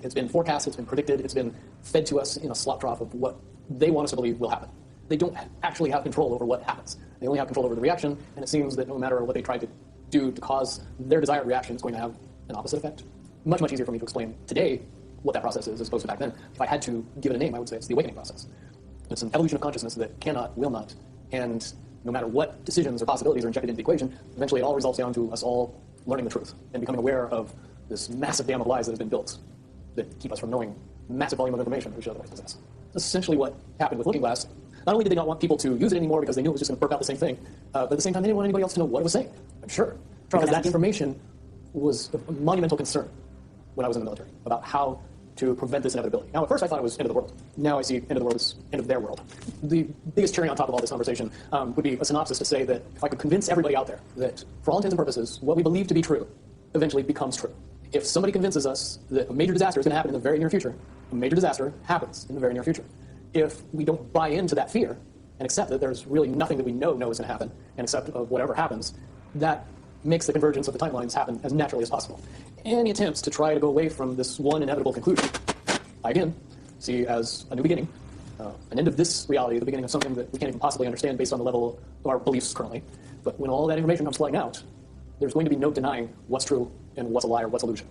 It's been forecast, it's been predicted, it's been fed to us in a slop trough of what they want us to believe will happen. They don't actually have control over what happens. They only have control over the reaction, and it seems that no matter what they try to do to cause their desired reaction, it's going to have an opposite effect. Much, much easier for me to explain today what that process is as opposed to back then. If I had to give it a name, I would say it's the awakening process. It's an evolution of consciousness that cannot, will not, and no matter what decisions or possibilities are injected into the equation, eventually it all resolves down to us all learning the truth and becoming aware of this massive dam of lies that has been built that keep us from knowing massive volume of information that we should otherwise possess. That's essentially what happened with Looking Glass. Not only did they not want people to use it anymore because they knew it was just going to burp out the same thing, but at the same time they didn't want anybody else to know what it was saying. I'm sure. Because that information was a monumental concern when I was in the military about how to prevent this inevitability. Now, at first I thought it was end of the world. Now I see end of the world as end of their world. The biggest cherry on top of all this conversation would be a synopsis to say that if I could convince everybody out there that, for all intents and purposes, what we believe to be true eventually becomes true. If somebody convinces us that a major disaster is going to happen in the very near future, a major disaster happens in the very near future. If we don't buy into that fear and accept that there's really nothing that we know is going to happen and accept of whatever happens, that makes the convergence of the timelines happen as naturally as possible. Any attempts to try to go away from this one inevitable conclusion, I again see as a new beginning, an end of this reality, the beginning of something that we can't even possibly understand based on the level of our beliefs currently. But when all that information comes flooding out, there's going to be no denying what's true and what's a lie or what's illusion.